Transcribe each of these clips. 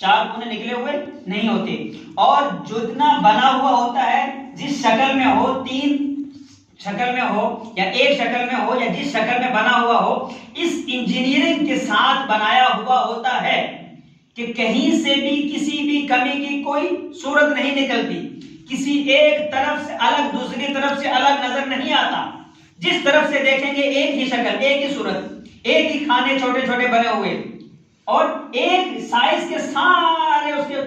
4 کونے نکلے ہوئے نہیں ہوتے، اور جتنا بنا ہوا ہوتا ہے جس شکل میں ہو، 3 شکل میں ہو یا 1 شکل میں ہو یا جس شکل میں بنا ہوا ہو، اس انجینئرنگ کے ساتھ بنایا ہوا ہوتا ہے کہ کہیں سے بھی کسی بھی کمی کی کوئی صورت نہیں نکلتی، کسی ایک طرف سے الگ دوسری طرف سے الگ نظر نہیں آتا، جس طرف سے دیکھیں گے ایک ہی شکل، ایک ہی صورت، ایک ہی کھانے چھوٹے چھوٹے بنے ہوئے اور ایک سائز کے سارے اس کے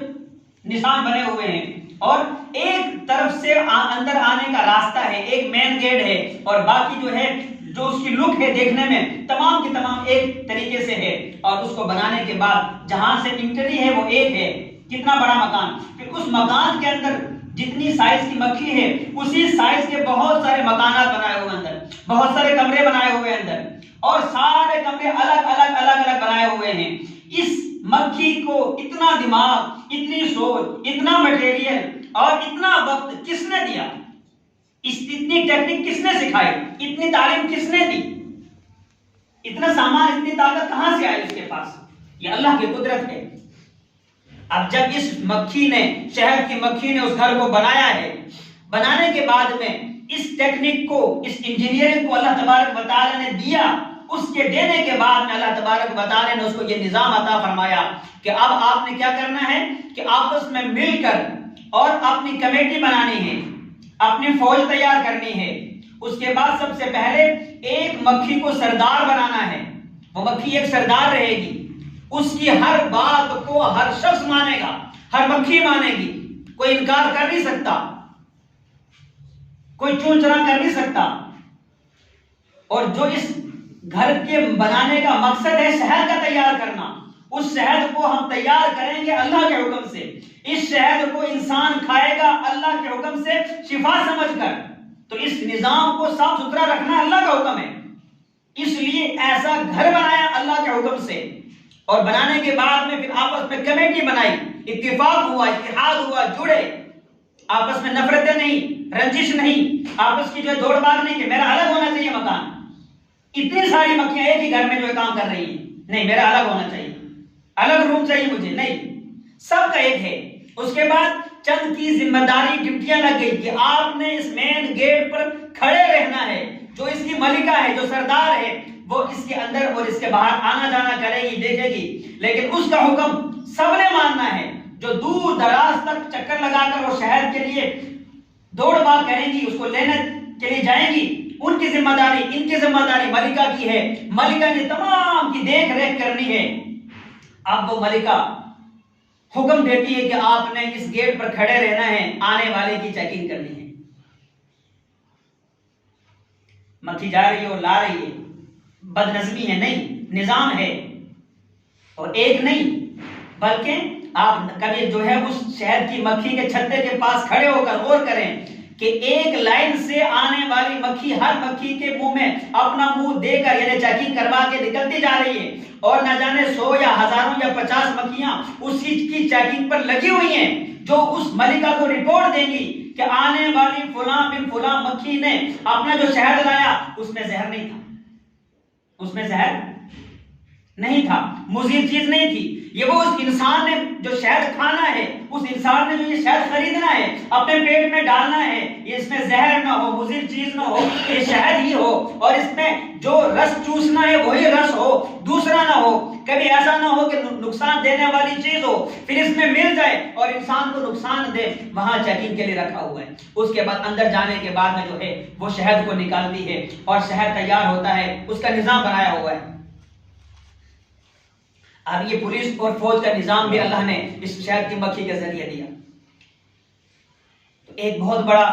نشان بنے ہوئے ہیں، اور ایک طرف سے اندر آنے کا راستہ ہے، ایک مین گیٹ ہے، اور باقی جو ہے جو اس کی لک ہے دیکھنے میں تمام کی تمام ایک طریقے سے ہے، اور اس کو بنانے کے بعد جہاں سے انٹری ہے وہ ایک ہے، کتنا بڑا مکان، پھر اس مکان کے اندر جتنی سائز کی مکھی ہے اسی سائز کے بہت سارے مکانات بنائے ہوئے اندر، بہت سارے کمرے بنائے ہوئے اندر، اور سارے کمرے الگ الگ الگ الگ بنائے ہوئے ہیں۔ اس مکھی کو اتنا دماغ، اتنی سوچ، اتنا مٹیریل اور اتنا وقت کس نے دیا؟ اتنی ٹیکنیک کس نے سکھائی؟ اتنی تعلیم کس نے دی؟ اتنا سامان، اتنی طاقت کہاں سے آئی اس کے پاس؟ یہ اللہ کی قدرت ہے۔ اب جب اس مکھی نے، شہد کی مکھی نے اس گھر کو بنایا ہے، بنانے کے بعد میں اس ٹیکنیک کو، اس انجینئرنگ کو اللہ تبارک و تعالی نے دیا، اس کے دینے کے بعد میں اللہ تبارک و تعالی نے اس کو یہ نظام عطا فرمایا کہ اب آپ نے کیا کرنا ہے کہ آپس میں مل کر اور اپنی کمیٹی بنانی ہے، اپنی فوج تیار کرنی ہے۔ اس کے بعد سب سے پہلے ایک مکھی کو سردار بنانا ہے، وہ مکھی ایک سردار رہے گی، اس کی ہر بات کو ہر شخص مانے گا، ہر مکھی مانے گی، کوئی انکار کر نہیں سکتا، کوئی چون چرا کر نہیں سکتا۔ اور جو اس گھر کے بنانے کا مقصد ہے شہد کا تیار کرنا، اس شہد کو ہم تیار کریں گے اللہ کے حکم سے، اس شہد کو انسان کھائے گا اللہ کے حکم سے شفا سمجھ کر، تو اس نظام کو صاف ستھرا رکھنا اللہ کا حکم ہے، اس لیے ایسا گھر بنایا اللہ کے حکم سے، اور بنانے کے بعد میں پھر آپس میں کمیٹی بنائی، اتفاق ہوا، اتحاد ہوا، جڑے، آپس میں نفرتیں نہیں، رنجش نہیں، آپس کی جو ہے دوڑ بھاگ نہیں کہ میرا الگ ہونا چاہیے مکان، اتنی ساری مکھیاں ایک ہی گھر میں جو کام کر رہی ہیں، نہیں میرا الگ ہونا چاہیے، الگ روم چاہیے مجھے، نہیں، سب کا ایک ہے۔ اس کے بعد چند کی ذمہ داری ڈیوٹیاں لگ گئی کہ آپ نے اس مین گیٹ پر کھڑے رہنا ہے، جو اس کی ملکہ ہے، جو سردار ہے، وہ اس کے اندر اور اس کے باہر آنا جانا کرے گی، دیکھے گی، لیکن اس کا حکم سب نے ماننا ہے۔ جو دور دراز تک چکر لگا کر وہ شہر کے لیے دوڑ بھاگ کریں گی، اس کو لینے کے لیے جائیں گی، ان کی ذمہ داری، ان کی ذمہ داری ملکہ کی ہے، ملکہ نے تمام کی دیکھ ریکھ کرنی ہے۔ اب وہ ملکہ حکم دیتی ہے کہ آپ نے اس گیٹ پر کھڑے رہنا ہے، آنے والے کی چیکنگ کرنی ہے۔ مکھی جا رہی ہے اور لا رہی ہے، بد نظمی ہے نہیں، نظام ہے، اور ایک نہیں بلکہ آپ کبھی جو ہے اس شہد کی مکھی کے چھتے کے پاس کھڑے ہو کر غور کریں کہ ایک لائن سے آنے والی مکھی ہر مکھی کے منہ میں اپنا منہ دے کر یعنی چیکنگ کروا کے نکلتی جا رہی ہے، اور نہ جانے 100 یا ہزاروں یا 50 مکھیاں اسی کی چیکنگ پر لگی ہوئی ہیں، جو اس ملکہ کو رپورٹ دیں گی کہ آنے والی فلاں بن فلاں مکھی نے اپنا جو شہد لایا اس میں زہر نہیں تھا، اس میں زہر نہیں تھا، مضر چیز نہیں تھی، یہ وہ اس انسان نے جو شہد کھانا ہے، اس انسان نے جو یہ شہد خریدنا ہے، اپنے پیٹ میں ڈالنا ہے، یہ اس میں زہر نہ ہو، مضر چیز نہ ہو، یہ شہد ہی ہو، اور اس میں جو رس چوسنا ہے وہی رس ہو، دوسرا نہ ہو، کبھی ایسا نہ ہو کہ نقصان دینے والی چیز ہو پھر اس میں مل جائے اور انسان کو نقصان دے، وہاں چیکنگ کے لیے رکھا ہوا ہے۔ اس کے بعد اندر جانے کے بعد میں جو ہے وہ شہد کو نکالتی ہے اور شہد تیار ہوتا ہے، اس کا نظام بنایا ہوا ہے۔ اب یہ پولیس اور فوج کا نظام بھی اللہ نے اس شہد کی مکھی کے ذریعے دیا۔ تو ایک بہت بڑا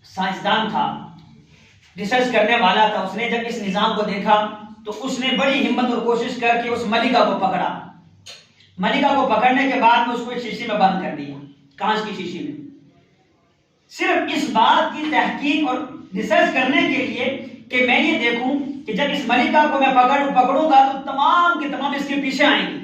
سائنسدان تھا، ریسرچ کرنے والا تھا، اس نے جب اس نظام کو دیکھا تو اس نے بڑی ہمت اور کوشش کر کے اس ملکہ کو پکڑا۔ ملکہ کو پکڑنے کے بعد میں اس کو ایک شیشے میں بند کر دیا، کانچ کی شیشے میں، صرف اس بات کی تحقیق اور ریسرچ کرنے کے لیے کہ میں یہ دیکھوں کہ جب اس ملکہ کو میں پکڑوں گا تو تمام کے تمام اس کے پیچھے آئیں گی،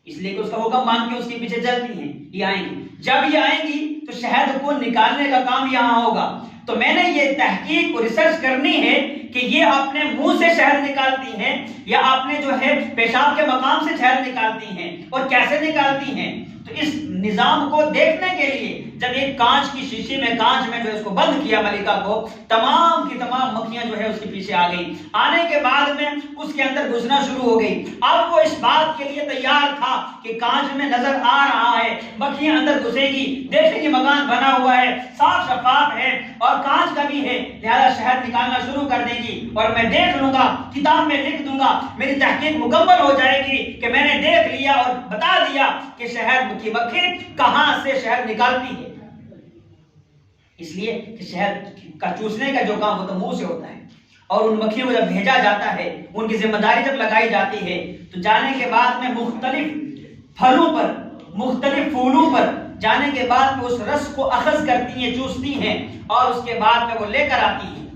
اس لیے کہ اس کا حکم مان کے اس کے پیچھے چلتی ہیں، یہ آئیں گی، جب یہ آئیں گی تو شہد کو نکالنے کا کام یہاں ہوگا۔ تو میں نے یہ تحقیق اور ریسرچ کرنی ہے کہ یہ اپنے منہ سے شہد نکالتی ہیں یا اپنے جو ہے پیشاب کے مقام سے شہد نکالتی ہیں اور کیسے نکالتی ہیں. تو اس نظام کو دیکھنے کے لیے جب ایک کانچ کی شیشی میں کانچ میں جو اس کو بند کیا ملکہ کو، تمام کی تمام مکھیاں جو ہے اس کے پیچھے آ گئی. آنے کے بعد میں اس کے اندر گھسنا شروع ہو گئی. اب وہ اس بات کے لیے تیار تھا کہ کانچ میں نظر آ رہا ہے، مکھیاں اندر گھسے گی، دیکھیں گے مکان بنا ہوا ہے، صاف شفاف ہے اور کانچ کا بھی ہے، لہذا شہد نکالنا شروع کر دے گی اور میں دیکھ لوں گا، کتاب میں لکھ دوں گا، میری تحقیق مکمل ہو جائے گی کہ میں نے دیکھ لیا اور بتا دیا کہ شہد کی مکھی کہاں سے شہد نکالتی ہے. اس لیے کہ شہد کا چوسنے کا جو کام وہ تو منہ سے ہوتا ہے، اور ان مکھیوں کو جب بھیجا جاتا ہے، ان کی ذمہ داری جب لگائی جاتی ہے، تو جانے کے بعد میں مختلف پھلوں پر، مختلف پھولوں پر جانے کے بعد میں اس رس کو اخذ کرتی ہیں، چوستی ہیں، اور اس کے بعد میں وہ لے کر آتی ہیں.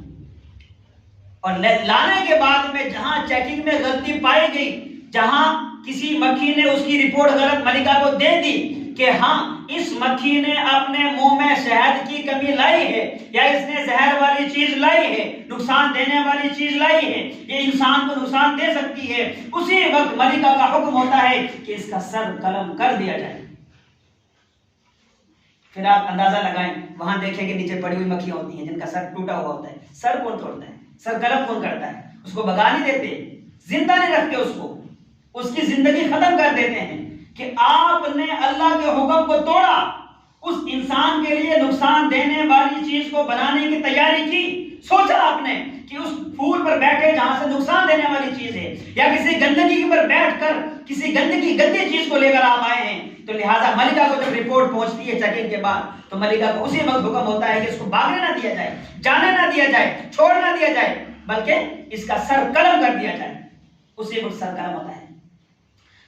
اور لانے کے بعد میں جہاں چیکنگ میں غلطی پائی گئی، جہاں کسی مکھی نے اس کی رپورٹ غلط ملکہ کو دے دی کہ ہاں اس مکھی نے اپنے منہ میں شہد کی کمی لائی ہے یا اس نے زہر والی چیز لائی ہے، نقصان دینے والی چیز لائی ہے، یہ انسان کو نقصان دے سکتی ہے، اسی وقت ملکہ کا حکم ہوتا ہے کہ اس کا سر قلم کر دیا جائے. پھر آپ اندازہ لگائیں، وہاں دیکھیں کہ نیچے پڑی ہوئی مکھیاں ہوتی ہیں جن کا سر ٹوٹا ہوا ہوتا ہے. سر کون توڑتا ہے؟ سر قلم کون کرتا ہے؟ اس کو بگا نہیں دیتے، زندہ نہیں رکھتے، اس کو اس کی زندگی ختم کر دیتے ہیں. کہ آپ نے اللہ کے حکم کو توڑا، اس انسان کے لیے نقصان دینے والی چیز کو بنانے کی تیاری کی، سوچا آپ نے کہ اس پھول پر بیٹھے جہاں سے نقصان دینے والی چیز ہے، یا کسی گندگی پر بیٹھ کر کسی گندگی گندی چیز کو لے کر آپ آئے ہیں، تو لہٰذا ملکہ کو جب رپورٹ پہنچتی ہے چیکنگ کے بعد، تو ملکہ کو اسی وقت حکم ہوتا ہے کہ اس کو بھاگنے نہ دیا جائے، جانے نہ دیا جائے، چھوڑ نہ دیا جائے، بلکہ اس کا سر قلم کر دیا جائے. اسی وقت سر قلم ہوتا ہے.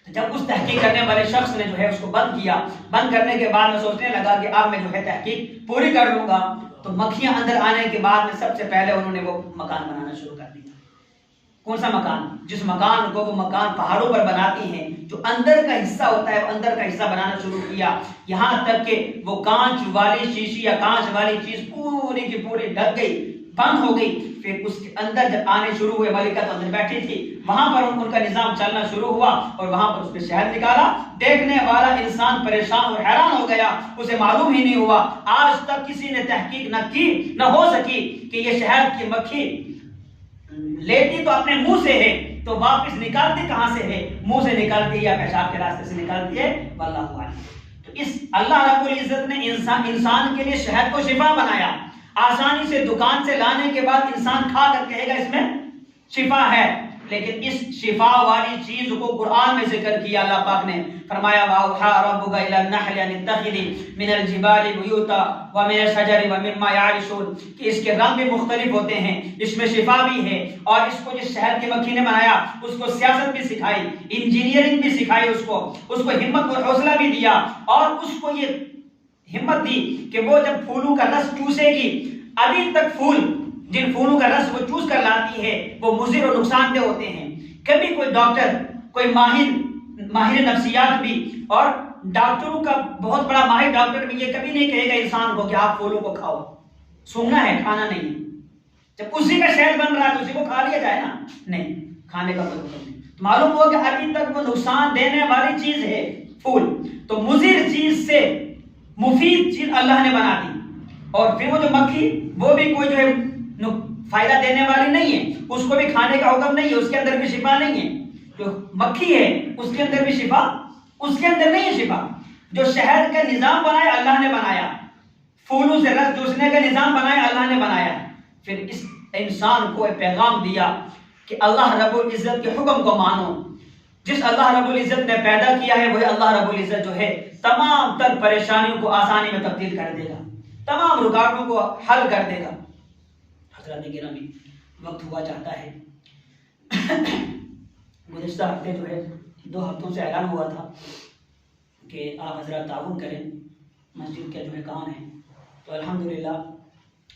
جب اس تحقیق کرنے والے شخص نے جو ہے اس کو بند کیا، بند کرنے کے بعد میں سوچنے لگا کہ اب میں جو ہے تحقیق پوری کر لوں گا، تو مکھیاں اندر آنے کے بعد میں سب سے پہلے انہوں نے وہ مکان بنانا شروع کر دیا. کون سا مکان؟ جس مکان کو وہ مکان پہاڑوں پر بناتی ہیں، جو اندر کا حصہ ہوتا ہے وہ اندر کا حصہ بنانا شروع کیا، یہاں تک کہ وہ کانچ والی شیشی یا کانچ والی چیز پوری کی پوری ڈھک گئی، بند ہو گئی. پھر اس کے اندر جب آنے شروع ہوئے، ملکہ تو اندر بیٹھی تھی، وہاں پر ان کا نظام چلنا شروع ہوا اور وہاں پر اس نے شہد نکالا. دیکھنے والا انسان پریشان اور حیران ہو گیا، اسے معلوم ہی نہیں ہوا، آج تک کسی نے تحقیق نہ کی، نہ ہو سکی کہ یہ شہد کی مکھی لیتی تو اپنے منہ سے ہے، تو واپس نکالتی کہاں سے ہے؟ منہ سے نکالتی ہے یا پیشاب کے راستے سے نکالتی ہے؟ واللہ اعلم. تو اس اللہ رب العزت نے انسان کے لیے شہد کو شفا بنایا. آسانی سے دکان سے لانے کے بعد انسان کھا کر کہے گا اس میں شفا ہے، لیکن اس شفا والی چیز کو قرآن میں ذکر کیا. اللہ پاک نے فرمایا وَأَوْحَىٰ رَبُّكَ إِلَى النَّحْلِ أَنِ اتَّخِذِي مِنَ الْجِبَالِ بُيُوتًا وَمِنَ الشَّجَرِ وَمِمَّا يَعْرِشُونَ، کہ اس کے رنگ بھی مختلف ہوتے ہیں، اس میں شفا بھی ہے. اور اس کو جس شہد کی مکھی نے بنایا اس کو سیاست بھی سکھائی، انجینئرنگ بھی سکھائی، اس کو ہمت اور حوصلہ بھی دیا، اور اس کو یہ ہمت دی کہ وہ جب پھولوں کا رس چوسے گی، ابھی تک پھول جن پھولوں کا رس وہ چوس کر لاتی ہے وہ مضر اور نقصان دہ ہوتے ہیں. کبھی کوئی ڈاکٹر، کوئی ماہر نفسیات بھی، اور ڈاکٹروں کا بہت بڑا ماہر ڈاکٹر بھی یہ کبھی نہیں کہے گا انسان کو کہ آپ پھولوں کو کھاؤ، سونگنا ہے، کھانا نہیں. جب اسی کا شہد بن رہا ہے تو اسی کو کھا لیا جائے نا، نہیں، کھانے کا کوئی حکم نہیں. تو معلوم ہوا کہ ابھی تک وہ نقصان دینے والی چیز ہے پھول، تو مضر چیز سے مفید چیز اللہ نے بنا دی. اور پھر وہ جو مکھی، وہ بھی کوئی جو ہے فائدہ دینے والی نہیں ہے، اس کو بھی کھانے کا حکم نہیں ہے، اس کے اندر بھی شفا نہیں ہے. جو مکھی ہے اس کے اندر بھی شفا، اس کے اندر نہیں ہے شفا. جو شہد کا نظام بنایا اللہ نے بنایا، پھولوں سے رس چوسنے کا نظام بنایا اللہ نے بنایا. پھر اس انسان کو ایک پیغام دیا کہ اللہ رب العزت کے حکم کو مانو. جس اللہ رب العزت نے پیدا کیا ہے وہی اللہ رب العزت جو ہے تمام تر پریشانیوں کو آسانی میں تبدیل کر دے گا، تمام رکاوٹوں کو حل کر دے گا. حضرات گرامی، وقت ہوا چاہتا ہے. گزشتہ ہفتے جو ہے 2 ہفتوں سے اعلان ہوا تھا کہ آپ حضرات تعاون کریں، مسجد کے جو ہے کام ہے، تو الحمدللہ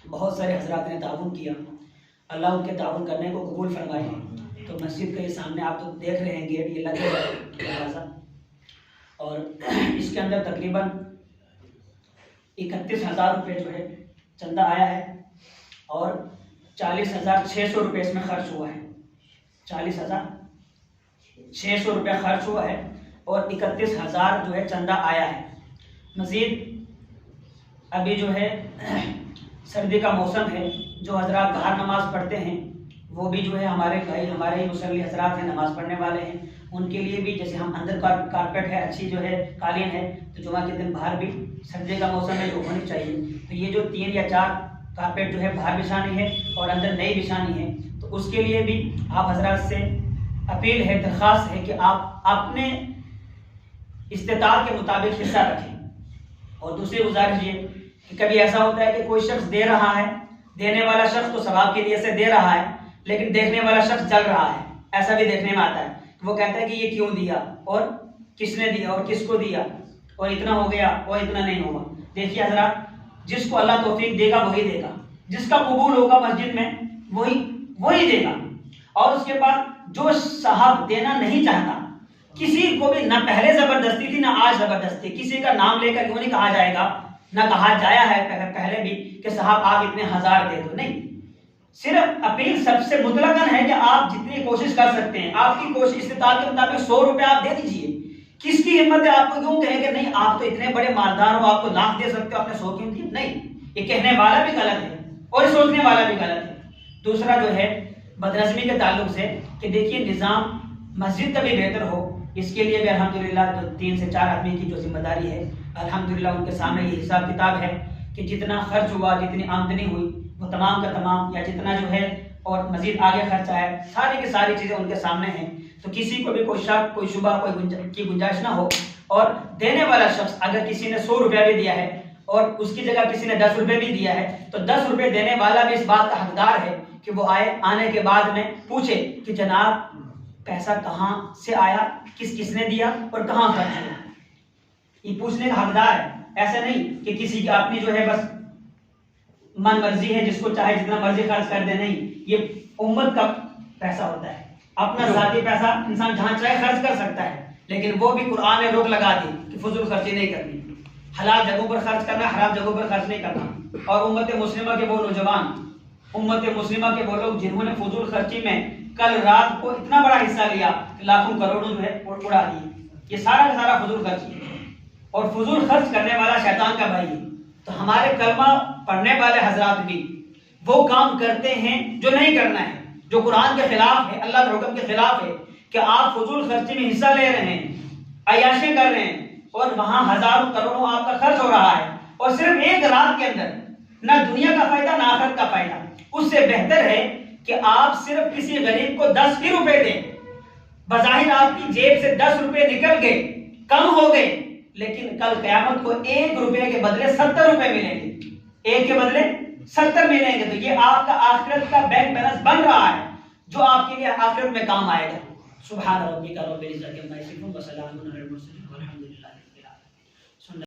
بہت سارے حضرات نے تعاون کیا. اللہ ان کے تعاون کرنے کو قبول فرمائے. تو مسجد کے سامنے آپ تو دیکھ رہے ہیں گیٹ یہ لگے ہوئے دروازہ، اور اس کے اندر تقریباً 31,000 روپے جو ہے چندہ آیا ہے، اور 40,600 روپے اس میں خرچ ہوا ہے، 40,600 روپے خرچ ہوا ہے اور 31,000 جو ہے چندہ آیا ہے۔ مزید ابھی جو ہے سردی کا موسم ہے، جو حضرات باہر نماز پڑھتے ہیں وہ بھی جو ہے ہمارے بھائی، ہمارے ہی مصلی حضرات ہیں، نماز پڑھنے والے ہیں، ان کے لیے بھی جیسے ہم اندر کارپیٹ ہے، اچھی جو ہے قالین ہے، تو جمعہ کے دن باہر بھی سردی کا موسم ہے جو ہونی چاہیے، تو یہ جو 3 یا 4 کارپیٹ جو ہے باہر بچھانی ہے اور اندر نئی بچھانی ہے، تو اس کے لیے بھی آپ حضرات سے اپیل ہے، درخواست ہے کہ آپ اپنے استطاعت کے مطابق حصہ رکھیں۔ اور دوسری گزارش یہ کہ کبھی ایسا ہوتا ہے کہ کوئی شخص دے رہا ہے، دینے والا شخص تو ثواب کے لیے سے دے رہا ہے، لیکن دیکھنے والا شخص جل رہا ہے، ایسا بھی دیکھنے میں آتا ہے، وہ کہتا ہے کہ یہ کیوں دیا اور کس نے دیا اور کس کو دیا اور اتنا ہو گیا اور اتنا نہیں ہوگا۔ دیکھیے حضرات، جس کو اللہ توفیق دے گا وہی دے گا، جس کا قبول ہوگا مسجد میں وہی دے گا۔ اور اس کے بعد جو صاحب دینا نہیں چاہتا، کسی کو بھی نہ پہلے زبردستی تھی نہ آج زبردستی، کسی کا نام لے کر کیوں نہیں کہا جائے گا، نہ کہا جایا ہے پہلے بھی کہ صاحب آپ اتنے 1000 دے دو، نہیں، صرف اپیل سب سے مطلقاً ہے کہ آپ جتنی کوشش کر سکتے ہیں، آپ کی کوشش استطاعت کے مطابق 100 روپے آپ دے دیجئے۔ کس کی ہمت ہے آپ کو کیوں کہیں کہ نہیں آپ تو اتنے بڑے مالدار ہو، آپ تو لاکھ دے سکتے ہو، آپ نے 100 کیوں دیے؟ نہیں، یہ کہنے والا بھی غلط ہے اور سوچنے والا بھی غلط ہے۔ دوسرا جو ہے بدنظمی کے تعلق سے کہ دیکھیے نظام مسجد کا بھی بہتر ہو، اس کے لیے بھی الحمدللہ جو 3 سے 4 آدمی کی جو ذمہ داری ہے، الحمدللہ ان کے سامنے یہ حساب کتاب ہے کہ جتنا خرچ ہوا، جتنی آمدنی ہوئی، وہ تمام کا تمام یا جتنا جو ہے اور مزید آگے خرچہ ہے، ساری کی ساری چیزیں ان کے سامنے ہیں، تو کسی کو بھی کوئی شک، کوئی شبہ، کوئی گنجائش نہ ہو۔ اور دینے والا شخص اگر کسی نے 100 روپیہ بھی دیا ہے اور اس کی جگہ کسی نے 10 روپے بھی دیا ہے، تو 10 روپے دینے والا بھی اس بات کا حقدار ہے کہ وہ آنے کے بعد میں پوچھے کہ جناب پیسہ کہاں سے آیا، کس نے دیا اور کہاں خرچ ہوا، یہ پوچھنے کا حقدار ہے۔ ایسا نہیں کہ کسی کی اپنی جو ہے بس من مرضی ہے، جس کو چاہے جتنا مرضی خرچ کر دے، نہیں، یہ امت کا پیسہ ہوتا ہے۔ اپنا ذاتی پیسہ انسان جہاں چاہے خرچ کر سکتا ہے، لیکن وہ بھی قرآن نے روک لگا دی کہ فضول خرچی نہیں کرنی، حلال جگہوں پر خرچ کرنا، حرام جگہوں پر خرچ نہیں کرنا۔ اور امت مسلمہ کے وہ نوجوان، امت مسلمہ کے وہ لوگ جنہوں نے فضول خرچی میں کل رات کو اتنا بڑا حصہ لیا کہ لاکھوں کروڑوں جو ہے اڑا دیے، یہ سارا کا سارا فضول خرچی ہے، اور فضول خرچ کرنے والا شیطان کا بھائی ہے۔ تو ہمارے کلمہ پڑھنے والے حضرات بھی وہ کام کرتے ہیں جو نہیں کرنا ہے، جو قرآن کے خلاف ہے، اللہ کے حکم کے خلاف ہے، کہ آپ فضول خرچی میں حصہ لے رہے ہیں، عیاشیں کر رہے ہیں، اور وہاں ہزاروں کروڑوں آپ کا خرچ ہو رہا ہے، اور صرف ایک رات کے اندر نہ دنیا کا فائدہ نہ آخرت کا فائدہ۔ اس سے بہتر ہے کہ آپ صرف کسی غریب کو 10 ہی روپے دیں، بظاہر آپ کی جیب سے 10 روپے نکل گئے، کم ہو گئے، لیکن کل قیامت کو 1 روپے کے بدلے 70 روپے ملیں گے، 1 کے بدلے 70 ملیں گے۔ تو یہ آپ کا آخرت کا بینک بیلنس بن رہا ہے، جو آپ کے لیے آخرت میں کام آئے گا۔ سبحان ربک رب العزت عما یصفون وسلام علی المرسلین والحمد للہ۔